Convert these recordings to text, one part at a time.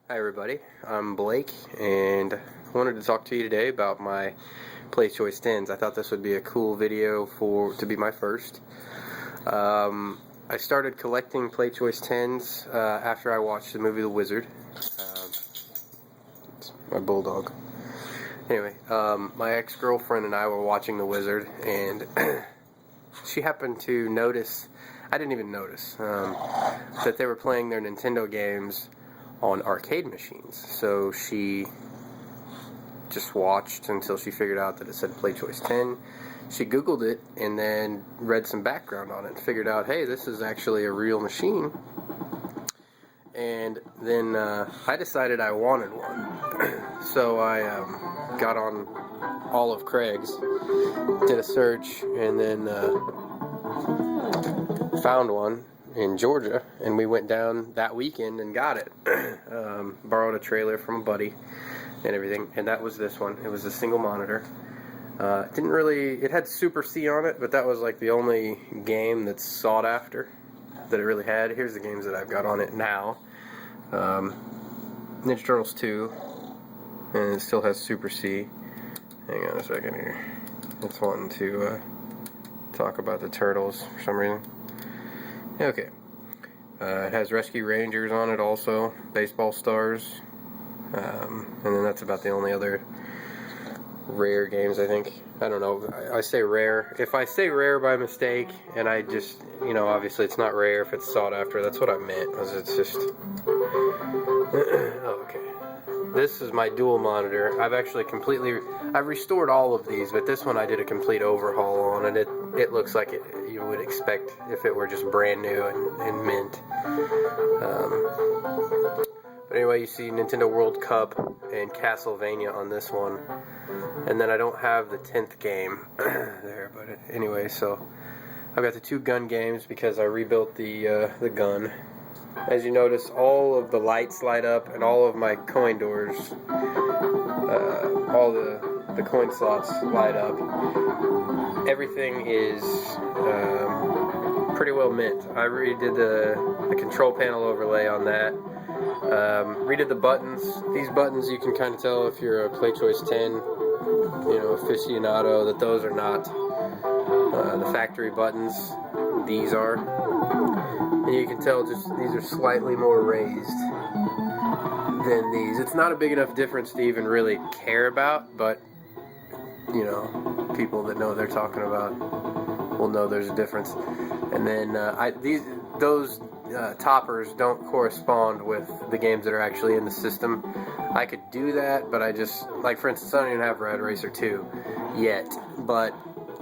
Hi everybody, I'm Blake and I wanted to talk to you today about my Playchoice 10s. I thought this would be a cool video to be my first. I started collecting Playchoice 10s after I watched the movie The Wizard. It's my bulldog. Anyway, my ex-girlfriend and I were watching The Wizard, and she happened to notice, I didn't even notice, that they were playing their Nintendo games on arcade machines. So she just watched until she figured out that it said Playchoice 10. She Googled it and then read some background on it and figured out, hey, this is actually a real machine. And then I decided I wanted one. So I got on all of Craig's, did a search, and then found one in Georgia, and we went down that weekend and got it. Borrowed a trailer from a buddy and everything, and that was this one. It was a single monitor. It had Super C on it, but that was like the only game that's sought after that it really had. Here's the games that I've got on it now. Ninja Turtles 2, and it still has Super C. Hang on a second here. It's wanting to talk about the Turtles for some reason. Okay. It has Rescue Rangers on it also, Baseball Stars, and then that's about the only other rare games, I think. I don't know. I say rare. If I say rare by mistake, and I just, obviously it's not rare if it's sought after, that's what I meant. It's just... Oh, okay. This is my dual monitor. I've restored all of these, but this one I did a complete overhaul on, and it looks like you would expect if it were just brand new and mint. But anyway, you see Nintendo World Cup and Castlevania on this one, and then I don't have the 10th game there, but anyway, so I've got the two gun games because I rebuilt the gun. As you notice, all of the lights light up, and all of my coin doors, all the coin slots light up. Everything is pretty well mint. I redid the control panel overlay on that. Redid the buttons. These buttons, you can kind of tell if you're a Playchoice 10, aficionado, that those are not the factory buttons. These are. And you can tell just these are slightly more raised than these. It's not a big enough difference to even really care about, but people that know what they're talking about will know there's a difference. And then those toppers don't correspond with the games that are actually in the system. I could do that, but I just, like for instance, I don't even have Rad Racer 2 yet, but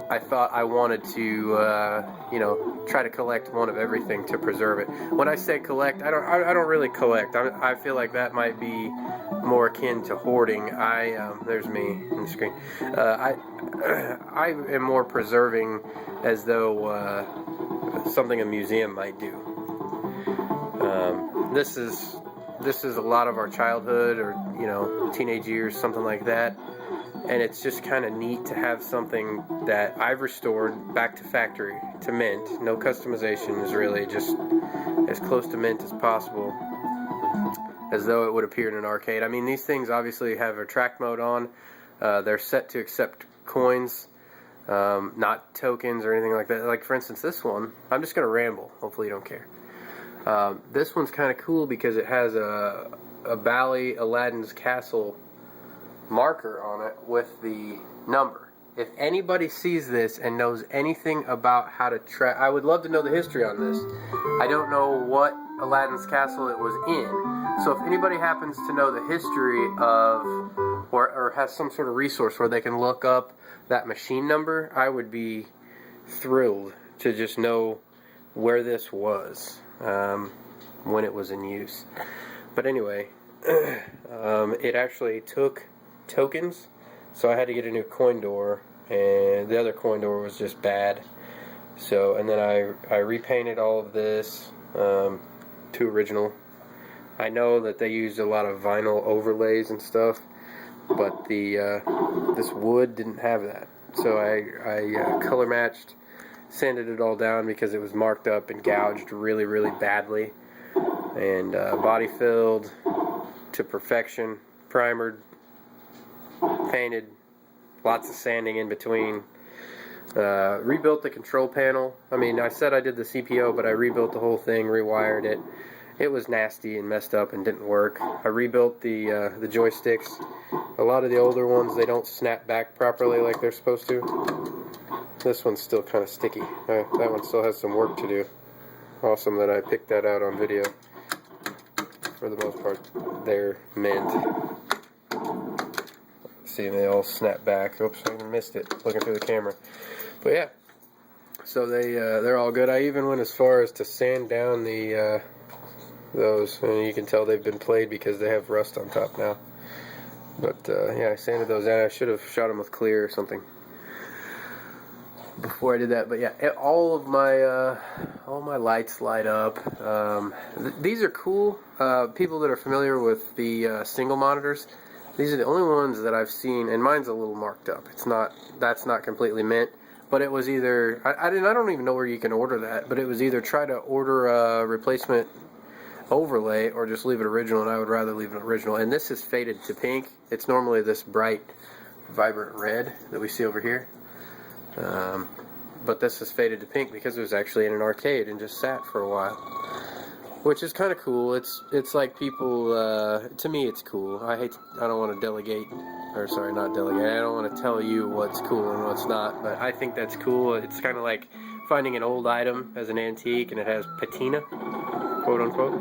I thought I wanted to, try to collect one of everything to preserve it. When I say collect, I don't really collect. I feel like that might be more akin to hoarding. There's me on the screen. I am more preserving, as though something a museum might do. This is a lot of our childhood, or teenage years, something like that. And it's just kind of neat to have something that I've restored back to factory, to mint. No customization, is really just as close to mint as possible, as though it would appear in an arcade. I mean, these things obviously have a track mode on. They're set to accept coins, not tokens or anything like that. Like, for instance, this one, I'm just going to ramble. Hopefully you don't care. This one's kind of cool because it has a Bally Aladdin's Castle marker on it with the number. If anybody sees this and knows anything about how to track, I would love to know the history on this. I don't know what Aladdin's Castle it was in, so if anybody happens to know the history of, or has some sort of resource where they can look up that machine number, I would be thrilled to just know where this was when it was in use. But anyway, it actually took tokens, so I had to get a new coin door, and the other coin door was just bad. So, and then I repainted all of this to original. I know that they used a lot of vinyl overlays and stuff, but this wood didn't have that. So I color matched, sanded it all down because it was marked up and gouged really, really badly, and body filled, to perfection, primered, painted, lots of sanding in between. Rebuilt the control panel. I mean, I said I did the CPO, but I rebuilt the whole thing, rewired it. It was nasty and messed up and didn't work. I rebuilt the joysticks. A lot of the older ones, they don't snap back properly like they're supposed to. This one's still kind of sticky. That one still has some work to do. Awesome that I picked that out on video. For the most part, they're mint. See, they all snap back. Oops, I missed it looking through the camera. But yeah, so they're all good. I even went as far as to sand down those, and you can tell they've been played because they have rust on top now. But yeah, I sanded those down. I should have shot them with clear or something before I did that. But yeah, all my lights light up. These are cool. People that are familiar with the single monitors, these are the only ones that I've seen, and mine's a little marked up. That's not completely mint, but it was either I don't even know where you can order that, but it was either try to order a replacement overlay or just leave it original, and I would rather leave it original. And this is faded to pink. It's normally this bright, vibrant red that we see over here. But this is faded to pink because it was actually in an arcade and just sat for a while, which is kind of cool. It's like people, to me it's cool. I don't want to delegate, or sorry, not delegate. I don't want to tell you what's cool and what's not, but I think that's cool. It's kind of like finding an old item as an antique and it has patina, quote unquote.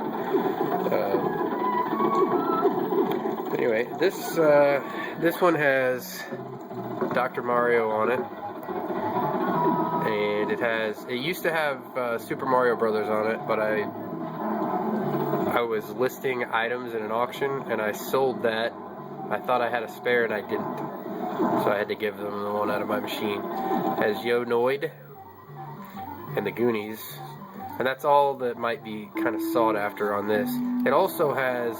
Anyway, this one has Dr. Mario on it. And it used to have Super Mario Brothers on it, but I was listing items in an auction and I sold that. I thought I had a spare and I didn't, so I had to give them the one out of my machine. It has Yo Noid and the Goonies, and that's all that might be kind of sought after on this. It also has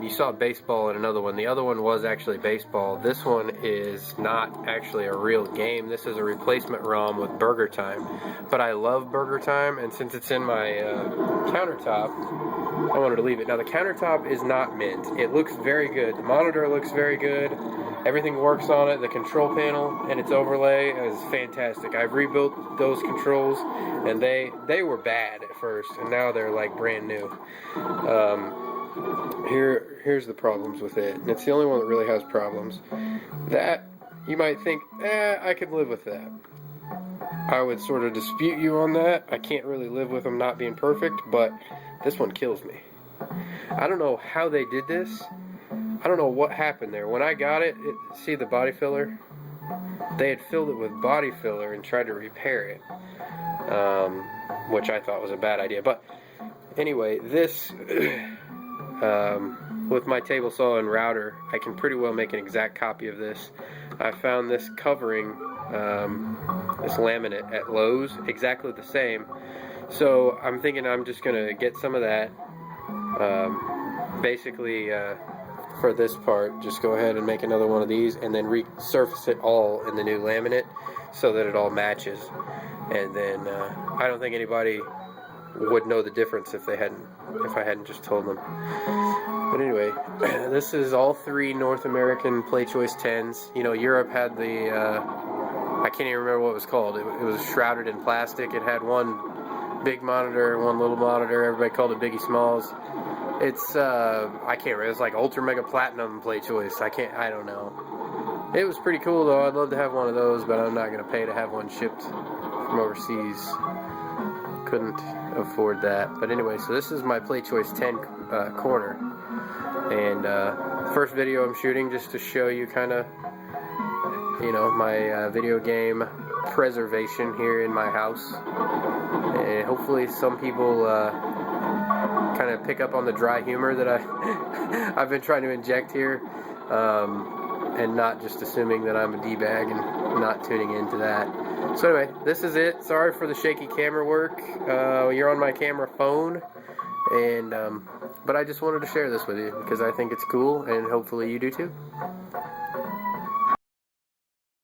you saw baseball in another one. The other one was actually baseball. This one is not actually a real game. This is a replacement ROM with Burger Time. But I love Burger Time, and since it's in my countertop, I wanted to leave it. Now the countertop is not mint. It looks very good. The monitor looks very good. Everything works on it. The control panel and its overlay is fantastic. I've rebuilt those controls, and they were bad at first, and now they're like brand new. Here's the problems with it, and it's the only one that really has problems. That, you might think, I could live with that. I would sort of dispute you on that. I can't really live with them not being perfect, but this one kills me. I don't know how they did this. I don't know what happened there. When I got it, see the body filler? They had filled it with body filler and tried to repair it, which I thought was a bad idea. But anyway, this... with my table saw and router, I can pretty well make an exact copy of this. I found this covering, this laminate at Lowe's, exactly the same. So I'm thinking I'm just going to get some of that. Basically, for this part, just go ahead and make another one of these and then resurface it all in the new laminate so that it all matches. And then I don't think anybody would know the difference if I hadn't just told them. But anyway, this is all three North American Playchoice 10s. You know, Europe had the I can't even remember what it was called. It was shrouded in plastic. It had one big monitor, one little monitor. Everybody called it Biggie Smalls. It's I can't remember. It's like Ultra Mega Platinum Playchoice. I don't know. It was pretty cool though. I'd love to have one of those, but I'm not gonna pay to have one shipped from overseas. Couldn't afford that. But anyway, so this is my Playchoice 10 corner, and first video I'm shooting just to show you kind of, you know, my video game preservation here in my house, and hopefully some people kind of pick up on the dry humor that I've been trying to inject here, and not just assuming that I'm a D-bag and not tuning into that. So anyway, this is it. Sorry for the shaky camera work. You're on my camera phone, and but I just wanted to share this with you because I think it's cool, and hopefully you do too.